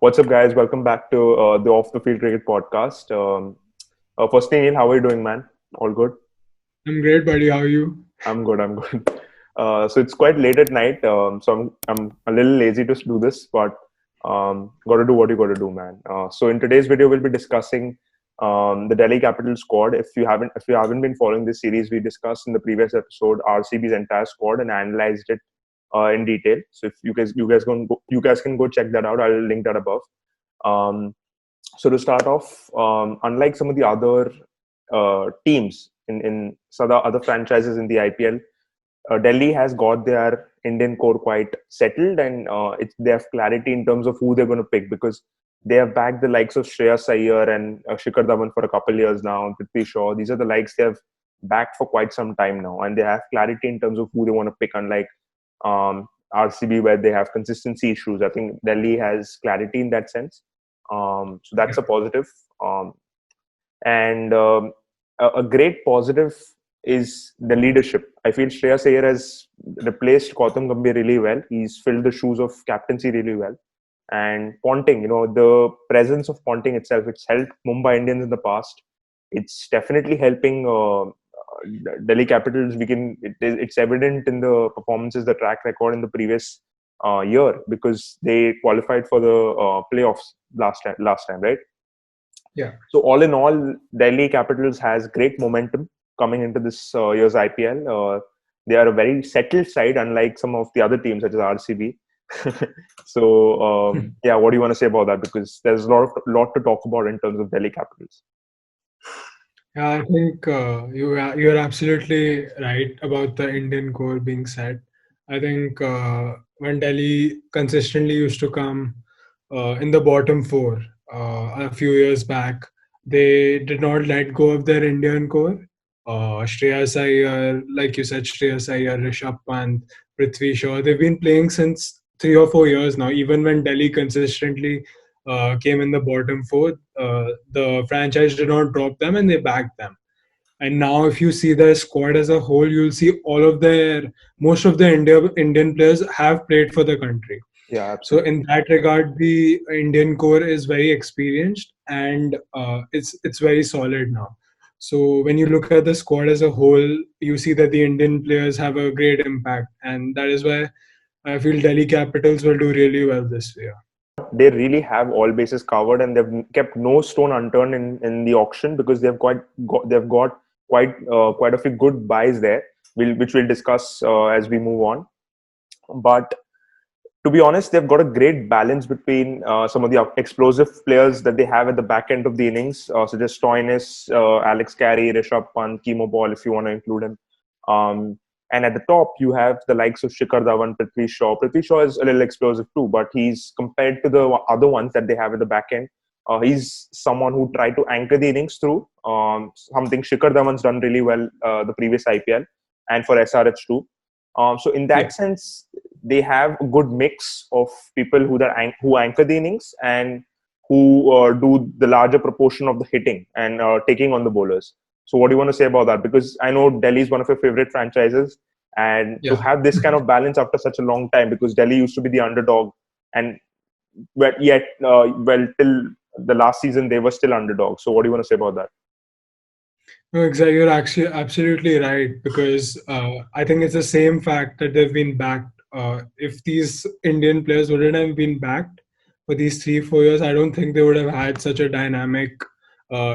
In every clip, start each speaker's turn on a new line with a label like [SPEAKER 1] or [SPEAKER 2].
[SPEAKER 1] What's up, guys? Welcome back to the Off the Field Cricket podcast. Firstly, Neil, how are you doing, man? All good?
[SPEAKER 2] I'm great, buddy. How are you?
[SPEAKER 1] I'm good. I'm good. So it's quite late at night, so I'm a little lazy to do this, but got to do what you got to do, man. So in today's video, we'll be discussing the Delhi Capital squad. If you haven't been following this series, we discussed in the previous episode RCB's entire squad and analyzed it in detail. So if you guys can go check that out. I'll link that above. Um, so to start off, unlike some of the other teams in some other franchises in the IPL, Delhi has got their Indian core quite settled, and they have clarity in terms of who they're going to pick because they have backed the likes of Shreyas Iyer and Shikhar Dhawan for a couple years now, and Prithvi Shaw. These are the likes they have backed for quite some time now, and they have clarity in terms of who they want to pick, unlike RCB, where they have consistency issues. I think Delhi has clarity in that sense. So that's
[SPEAKER 2] Yeah.
[SPEAKER 1] a positive. And a great positive is the leadership. I feel Shreyas Iyer has replaced Gautam Gambhir really well. He's filled the shoes of captaincy really well. And Ponting, the presence of Ponting itself, it's helped Mumbai Indians in the past. It's definitely helping Delhi Capitals. It's evident in the performances, the track record in the previous year because they qualified for the playoffs last time, right?
[SPEAKER 2] Yeah.
[SPEAKER 1] So all in all, Delhi Capitals has great momentum coming into this year's IPL. They are a very settled side, unlike some of the other teams such as RCB. So yeah, what do you want to say about that? Because there's a lot to talk about in terms of Delhi Capitals.
[SPEAKER 2] Yeah, I think you're absolutely right about the Indian core being set. I think when Delhi consistently used to come in the bottom four a few years back, they did not let go of their Indian core. Shreyas Iyer, like you said, Shreyas Iyer, Rishabh Pant, Prithvi Shaw, they've been playing since 3 or 4 years now. Even when Delhi consistently came in the bottom four, the franchise did not drop them and they backed them. And now, if you see the squad as a whole, you'll see most of the Indian players have played for the country.
[SPEAKER 1] Yeah,
[SPEAKER 2] So,
[SPEAKER 1] absolutely.
[SPEAKER 2] in that regard, the Indian core is very experienced and it's very solid now. So, when you look at the squad as a whole, you see that the Indian players have a great impact, and that is why I feel Delhi Capitals will do really well this year.
[SPEAKER 1] They really have all bases covered, and they've kept no stone unturned in the auction because they've got quite a few good buys there, which we'll discuss as we move on. But to be honest, they've got a great balance between some of the explosive players that they have at the back end of the innings, such as Stoinis, Alex Carey, Rishabh Pant, Kimo Paul, if you want to include him. Um, and at the top, you have the likes of Shikhar Dhawan, Prithvi Shaw. Prithvi Shaw is a little explosive too, but he's compared to the other ones that they have at the back end. He's someone who tried to anchor the innings through something Shikhar Dhawan's done really well the previous IPL and for SRH too. So in
[SPEAKER 2] Yeah.
[SPEAKER 1] that sense, they have a good mix of people who anchor the innings and who do the larger proportion of the hitting and taking on the bowlers. So what do you want to say about that? Because I know Delhi is one of your favorite franchises, and to
[SPEAKER 2] Yeah.
[SPEAKER 1] have this kind of balance after such a long time, because Delhi used to be the underdog, and but yet, well, till the last season they were still underdogs. So what do you want to say about that?
[SPEAKER 2] No, exactly. You're actually absolutely right because I think it's the same fact that they've been backed. If these Indian players wouldn't have been backed for these 3 4 years, I don't think they would have had such a dynamic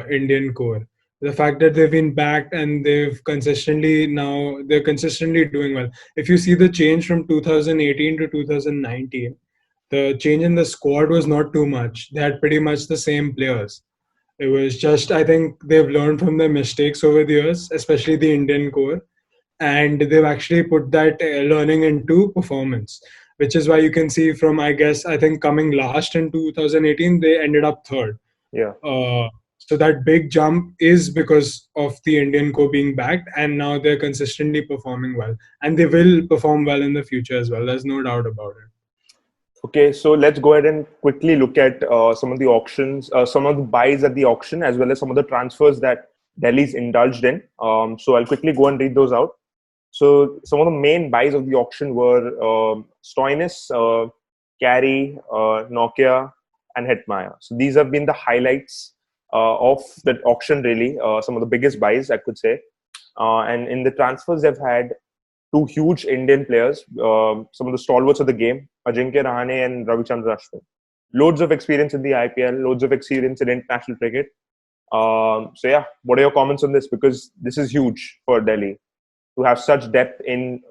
[SPEAKER 2] Indian core. The fact that they've been backed and they're consistently doing well. If you see the change from 2018 to 2019, the change in the squad was not too much. They had pretty much the same players. It was just, I think they've learned from their mistakes over the years, especially the Indian core, and they've actually put that learning into performance, which is why you can see from, I think coming last in 2018, they ended up third.
[SPEAKER 1] Yeah.
[SPEAKER 2] So that big jump is because of the Indian core being backed, and now they're consistently performing well, and they will perform well in the future as well. There's no doubt about it.
[SPEAKER 1] Okay, so let's go ahead and quickly look at some of the auctions, some of the buys at the auction, as well as some of the transfers that Delhi's indulged in. So I'll quickly go and read those out. So some of the main buys of the auction were Stoinis, Carey, Nokia. and Hetmyer. So these have been the highlights of that auction, really. Some of the biggest buys, I could say. And in the transfers, they've had two huge Indian players, some of the stalwarts of the game, Ajinkya Rahane and Ravichandran Ashwin. Loads of experience in the IPL, loads of experience in international cricket. So yeah, what are your comments on this? Because this is huge for Delhi to have such depth in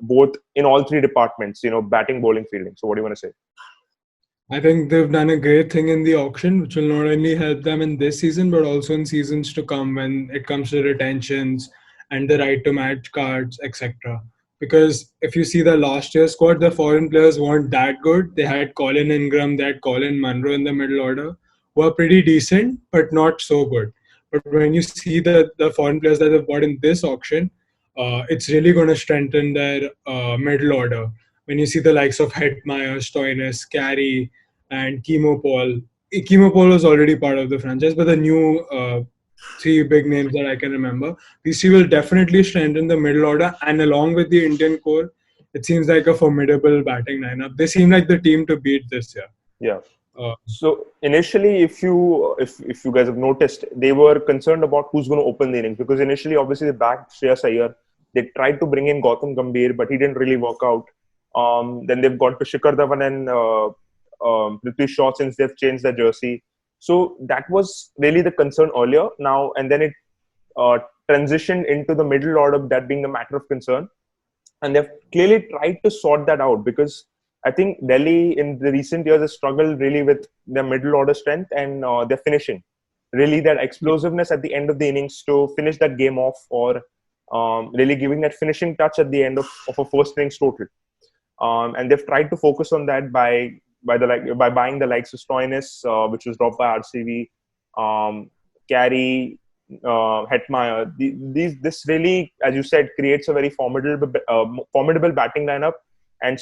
[SPEAKER 1] all three departments, batting, bowling, fielding. So what do you want to say?
[SPEAKER 2] I think they've done a great thing in the auction, which will not only help them in this season, but also in seasons to come when it comes to retentions and the right to match cards, etc. Because if you see the last year's squad, the foreign players weren't that good. They had Colin Ingram, they had Colin Munro in the middle order, who are pretty decent, but not so good. But when you see the foreign players that they've bought in this auction, it's really going to strengthen their middle order. When you see the likes of Hetmeyer, Stoinis, Carey, and Chemo Paul. Chemo Paul was already part of the franchise, but the new three big names that I can remember, these three will definitely strengthen the middle order. And along with the Indian core, it seems like a formidable batting lineup. They seem like the team to beat this year.
[SPEAKER 1] Yeah. So initially, if you guys have noticed, they were concerned about who's going to open the innings, because initially, obviously, they backed Shreyas Iyer. They tried to bring in Gautam Gambhir, but he didn't really work out. Then they've gone to Shikhar Dhawan and Prithvi Shaw since they've changed their jersey. So that was really the concern earlier. Now and then it transitioned into the middle order, that being the matter of concern, and they've clearly tried to sort that out, because I think Delhi in the recent years has struggled really with their middle order strength and their finishing. Really, that explosiveness at the end of the innings to finish that game off, or really giving that finishing touch at the end of a first innings total. And they've tried to focus on that by buying the likes of Stoinis, which was dropped by RCB, Carey, Hetmeyer. This really, as you said, creates a very formidable batting lineup, and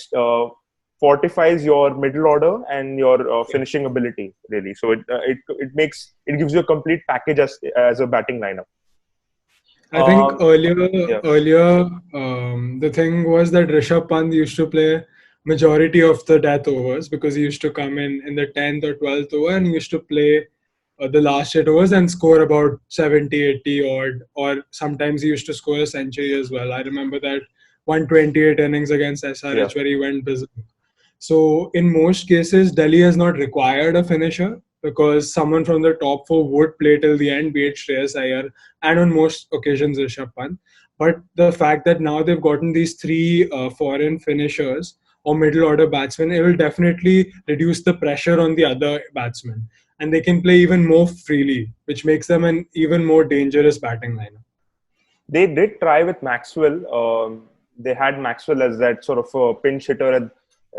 [SPEAKER 1] fortifies your middle order and your finishing ability, really. So it gives you a complete package as a batting lineup.
[SPEAKER 2] I think earlier, the thing was that Rishabh Pant used to play majority of the death overs, because he used to come in the 10th or 12th over, and he used to play the last 8 overs and score about 70, 80 odd, or sometimes he used to score a century as well. I remember that 128 innings against SRH where he went berserk. So in most cases, Delhi has not required a finisher, because someone from the top four would play till the end, be it Shreyas Iyer and on most occasions Rishabh Pant. But the fact that now they've gotten these three foreign finishers or middle order batsmen, it will definitely reduce the pressure on the other batsmen, and they can play even more freely, which makes them an even more dangerous batting lineup.
[SPEAKER 1] They did try with Maxwell. They had Maxwell as that sort of a pinch hitter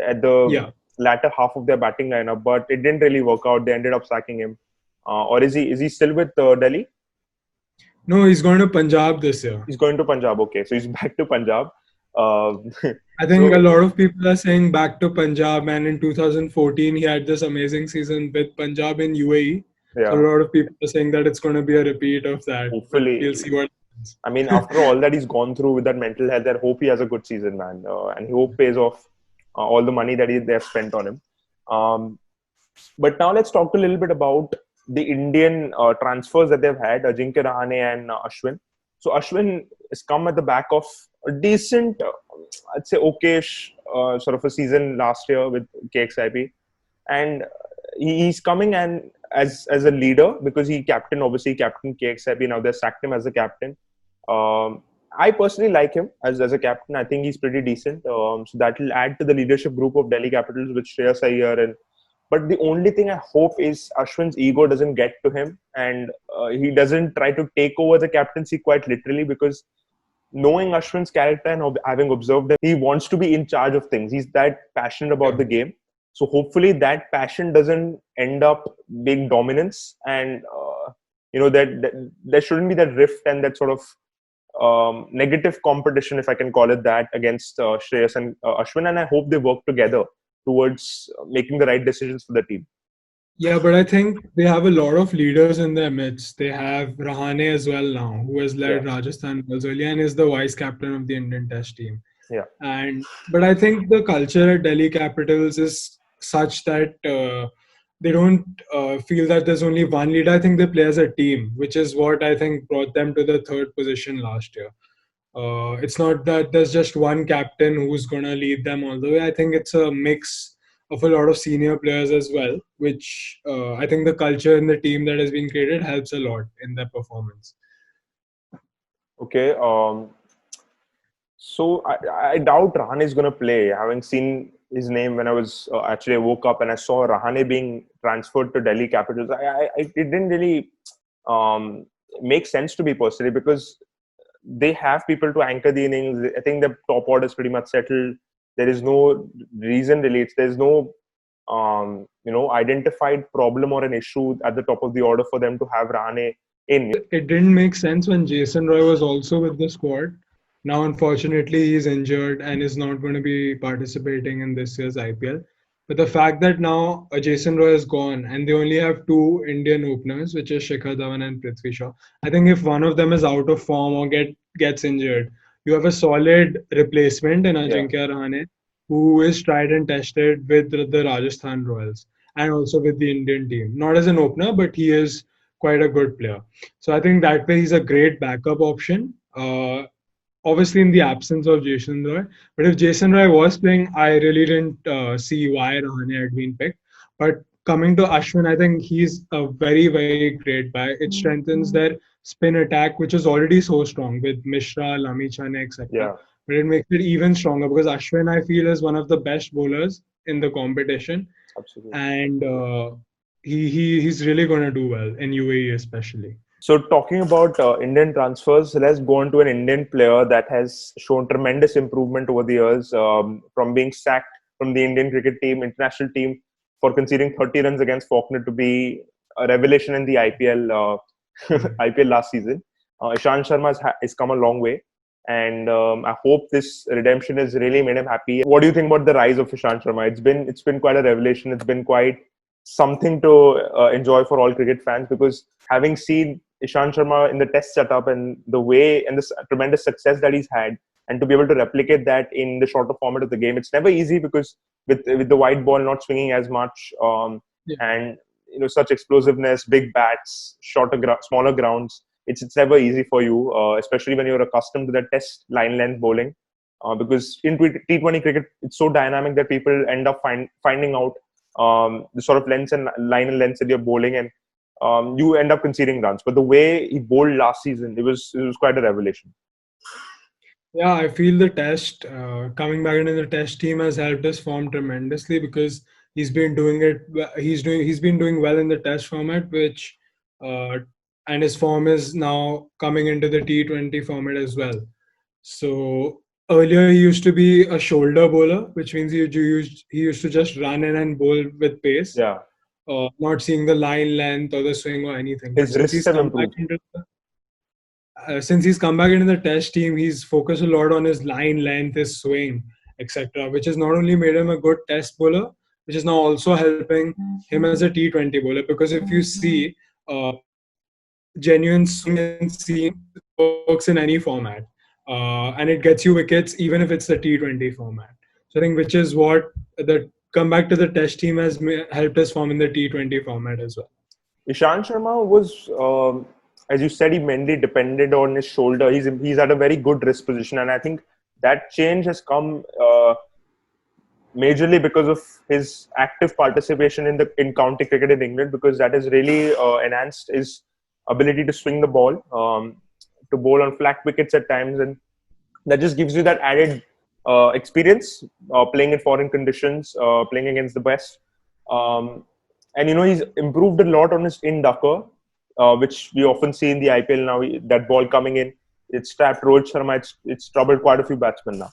[SPEAKER 1] at the latter half of their batting lineup, but it didn't really work out. They ended up sacking him. Or is he still with Delhi?
[SPEAKER 2] No, he's going to Punjab this year.
[SPEAKER 1] He's going to Punjab. Okay, so he's back to Punjab.
[SPEAKER 2] I think a lot of people are saying back to Punjab, and in 2014 he had this amazing season with Punjab in UAE. Yeah. So a lot of people are saying that it's going to be a repeat of that.
[SPEAKER 1] Hopefully,
[SPEAKER 2] we'll see what happens.
[SPEAKER 1] I mean, after all that he's gone through with that mental health, I hope he has a good season, man, and he hope pays off all the money that they have spent on him. But now let's talk a little bit about the Indian transfers that they've had, Ajinkya Rahane and Ashwin. So Ashwin has come at the back of a decent, I'd say okayish sort of a season last year with KXIP, and he's coming and as a leader, because he captained KXIP. Now they sacked him as a captain. I personally like him as a captain. I think he's pretty decent. So that will add to the leadership group of Delhi Capitals with Shreyas Iyer. But the only thing I hope is Ashwin's ego doesn't get to him, and he doesn't try to take over the captaincy quite literally, because knowing Ashwin's character and having observed him, he wants to be in charge of things. He's that passionate about the game. So hopefully that passion doesn't end up being dominance, and that there shouldn't be that rift and that sort of negative competition, if I can call it that, against Shreyas and Ashwin. And I hope they work together towards making the right decisions for the team.
[SPEAKER 2] Yeah, but I think they have a lot of leaders in their midst. They have Rahane as well now, who has led Rajasthan Royals earlier and is the vice captain of the Indian Test team.
[SPEAKER 1] Yeah.
[SPEAKER 2] But I think the culture at Delhi Capitals is such that they don't feel that there's only one leader. I think they play as a team, which is what I think brought them to the third position last year. It's not that there's just one captain who's going to lead them all the way. I think it's a mix of a lot of senior players as well, which I think the culture in the team that has been created helps a lot in their performance.
[SPEAKER 1] Okay. So I doubt Rahane is going to play. Having seen his name when I was actually I woke up and I saw Rahane being transferred to Delhi Capitals, it didn't really um, make sense to me personally because they have people to anchor the innings. I think the top order is pretty much settled. There is no reason really. There's no identified problem or an issue at the top of the order for them to have Rahane in.
[SPEAKER 2] It didn't make sense when Jason Roy was also with the squad. Now, unfortunately, he's injured and is not going to be participating in this year's IPL. But the fact that now Jason Roy is gone and they only have two Indian openers, which is Shikhar Dhawan and Prithvi Shaw, I think if one of them is out of form or gets injured, you have a solid replacement in Ajinkya Rahane, who is tried and tested with the Rajasthan Royals and also with the Indian team. Not as an opener, but he is quite a good player. So I think that way he's a great backup option. Obviously, in the absence of Jason Roy. But if Jason Roy was playing, I really didn't see why Rahane had been picked. But coming to Ashwin, I think he's a very, very great buy. It strengthens their spin attack, which is already so strong with Mishra, Lamichhane, etc.
[SPEAKER 1] Yeah.
[SPEAKER 2] But it makes it even stronger because Ashwin, I feel, is one of the best bowlers in the competition.
[SPEAKER 1] Absolutely.
[SPEAKER 2] And he's really going to do well in UAE especially.
[SPEAKER 1] So talking about Indian transfers, let's go on to an Indian player that has shown tremendous improvement over the years, from being sacked from the Indian cricket team, international team, for conceding 30 runs against Faulkner to be a revelation in the IPL, IPL last season. Ishant Sharma has come a long way, and I hope this redemption has really made him happy. What do you think about the rise of Ishant Sharma? It's been quite a revelation. It's been quite something to enjoy for all cricket fans, because having seen Ishant Sharma in the test setup and the way and the tremendous success that he's had, and to be able to replicate that in the shorter format of the game, it's never easy because with the white ball not swinging as much, and such explosiveness, big bats, smaller grounds, it's never easy for you, especially when you're accustomed to the test line length bowling, because in T20 cricket it's so dynamic that people end up finding out the sort of lengths and line and lengths that you're bowling, and you end up conceding runs. But the way he bowled last season, it was quite a revelation.
[SPEAKER 2] Yeah, I feel the test coming back into the test team has helped us form tremendously because he's been doing it. He's been doing well in the test format, which and his form is now coming into the T20 format as well. So earlier he used to be a shoulder bowler, which means he used to just run in and bowl with pace,
[SPEAKER 1] Yeah,
[SPEAKER 2] not seeing the line length or the swing or anything. But
[SPEAKER 1] his wrists have improved.
[SPEAKER 2] Since he's come back into the test team, he's focused a lot on his line length, his swing, etc., which has not only made him a good test bowler, which is now also helping him as a T20 bowler. Because if you see, genuine swing and seam works in any format, and it gets you wickets even if it's the T20 format. So I think which is what the comeback to the test team has helped us form in the T20 format as well.
[SPEAKER 1] Ishant Sharma was, as you said, he mainly depended on his shoulder. He's at a very good wrist position, and I think that change has come majorly because of his active participation in county cricket in England, because that has really enhanced his ability to swing the ball, to bowl on flat wickets at times, and that just gives you that added experience playing in foreign conditions, playing against the best. And he's improved a lot on his in-ducker, which we often see in the IPL now. That ball coming in, it's trapped Rohit Sharma. It's troubled quite a few batsmen now.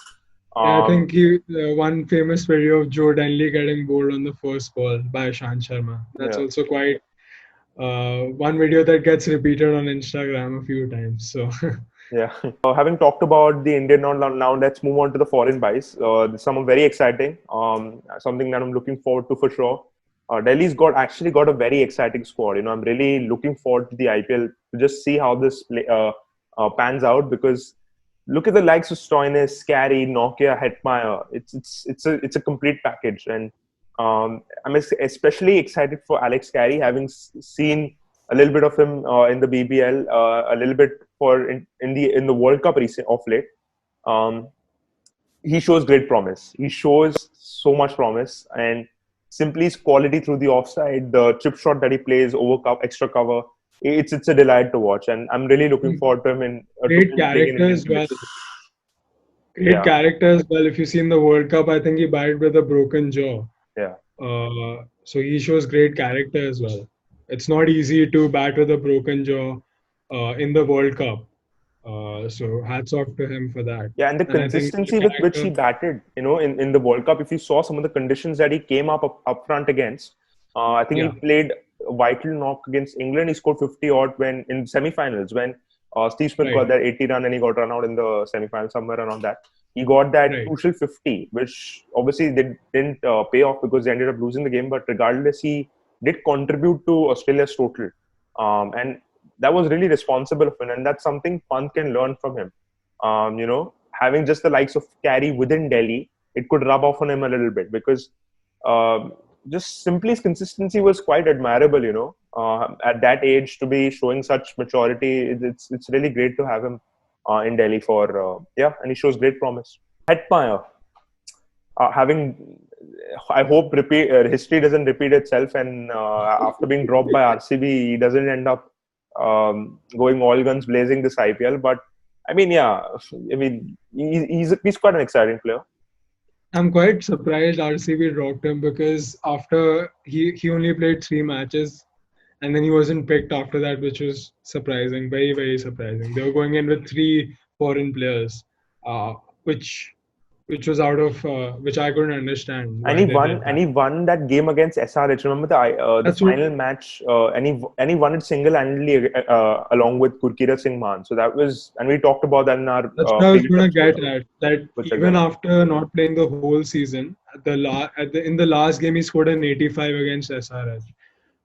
[SPEAKER 2] Yeah, I think one famous video of Joe Denley getting bowled on the first ball by Ishant Sharma. That's also quite one video that gets repeated on Instagram a few times. So
[SPEAKER 1] yeah. Having talked about the Indian now, let's move on to the foreign buys. Some are very exciting. Something that I'm looking forward to for sure. Delhi's actually got a very exciting squad. I'm really looking forward to the IPL to just see how this pans out, because look at the likes of Stoinis, Carey, Nokia, Hetmeyer. It's a complete package, and I'm especially excited for Alex Carey, having seen a little bit of him in the BBL, a little bit in the World Cup recent of late. Um, he shows great promise. He shows so much promise, and simply his quality through the offside, the chip shot that he plays over extra cover. It's a delight to watch, and I'm really looking forward to him to
[SPEAKER 2] Great
[SPEAKER 1] him playing in
[SPEAKER 2] character
[SPEAKER 1] Indian
[SPEAKER 2] as well.
[SPEAKER 1] cricket.
[SPEAKER 2] Great character as well. If you see in the World Cup, I think he batted with a broken jaw.
[SPEAKER 1] Yeah.
[SPEAKER 2] So he shows great character as well. It's not easy to bat with a broken jaw in the World Cup. So hats off to him for that.
[SPEAKER 1] Yeah, and the
[SPEAKER 2] And I think the
[SPEAKER 1] consistency with which he
[SPEAKER 2] character,
[SPEAKER 1] batted, in the World Cup, if you saw some of the conditions that he came up front against, I think he
[SPEAKER 2] yeah,
[SPEAKER 1] played a vital knock against England. He scored 50 odd when in semi-finals when Steve Smith got
[SPEAKER 2] right,
[SPEAKER 1] that 80 run and he got run out in the semi-final somewhere around that. He got that
[SPEAKER 2] right.
[SPEAKER 1] crucial 50, which obviously didn't pay off because they ended up losing the game. But regardless, he did contribute to Australia's total, and that was really responsible of him, and that's something Pant can learn from him. Having just the likes of Carey within Delhi, it could rub off on him a little bit because just simply his consistency was quite admirable. At that age to be showing such maturity, it's really great to have him in Delhi and he shows great promise. Hetmeyer, I hope history doesn't repeat itself, and after being dropped by RCB, he doesn't end up going all guns blazing this IPL. But I mean, he's quite an exciting player.
[SPEAKER 2] I'm quite surprised RCB dropped him because after he only played 3 matches and then he wasn't picked after that, which was surprising, very, very surprising. They were going in with 3 foreign players, which was out of which I couldn't understand.
[SPEAKER 1] And he won that game against SRH. Remember the final match, and he won it single-handedly along with Gurkeerat Singh Maan. So that was, and we talked about that in our.
[SPEAKER 2] That's what I was going to get at. That even after not playing the whole season, in the last game he scored an 85 against SRH.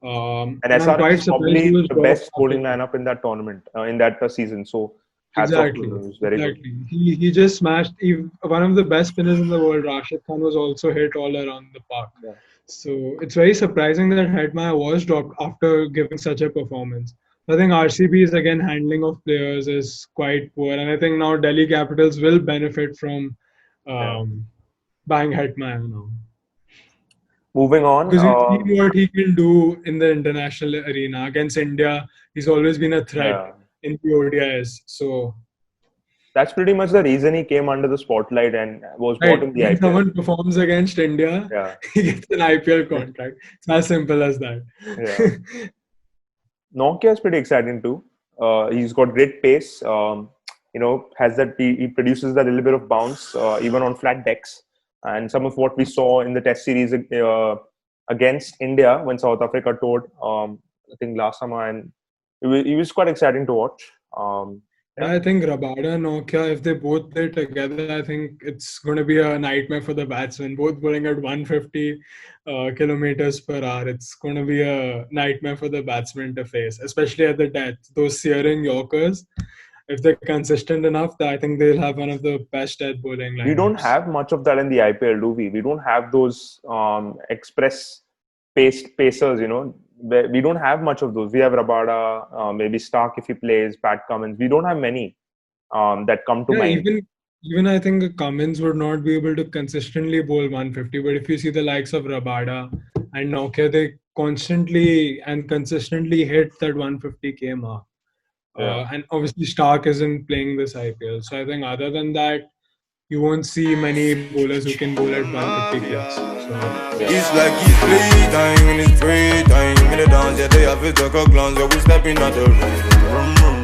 [SPEAKER 1] And SRH is probably the best bowling lineup in that tournament, in that season. So.
[SPEAKER 2] Exactly. He just smashed one of the best spinners in the world. Rashid Khan was also hit all around the park.
[SPEAKER 1] Yeah.
[SPEAKER 2] So it's very surprising that Hetmeyer was dropped after giving such a performance. I think RCB's again handling of players is quite poor, and I think now Delhi Capitals will benefit from buying Hetmeyer now.
[SPEAKER 1] Moving on,
[SPEAKER 2] because we've seen what he can do in the international arena against India. He's always been a threat. In the ODIs, so
[SPEAKER 1] that's pretty much the reason he came under the spotlight and was brought in the IPL.
[SPEAKER 2] When someone performs against India, he gets an IPL contract. It's as simple as that.
[SPEAKER 1] Yeah. Nokia is pretty exciting too. He's got great pace. Has that he produces that little bit of bounce even on flat decks. And some of what we saw in the Test series against India when South Africa toured, I think last summer, and he was quite exciting to watch.
[SPEAKER 2] I think Rabada and Nokia, if they both play together, I think it's going to be a nightmare for the batsmen. Both bowling at 150 kilometers per hour. It's going to be a nightmare for the batsmen to face, especially at the death. Those searing Yorkers, if they're consistent enough, I think they'll have one of the best death bowling lineups.
[SPEAKER 1] We don't have much of that in the IPL, do we? We don't have those express pacers, We don't have much of those. We have Rabada, maybe Stark if he plays, Pat Cummins. We don't have many that come to mind.
[SPEAKER 2] Even I think Cummins would not be able to consistently bowl 150. But if you see the likes of Rabada and Nokia, they constantly and consistently hit that 150k mark. And obviously Stark isn't playing this IPL. So I think other than that, you won't see many bowlers who can bowl at 150 plus.
[SPEAKER 3] It's like he's playtime and it's free time. In the dance, they have to take a glance. So we stepping out the room.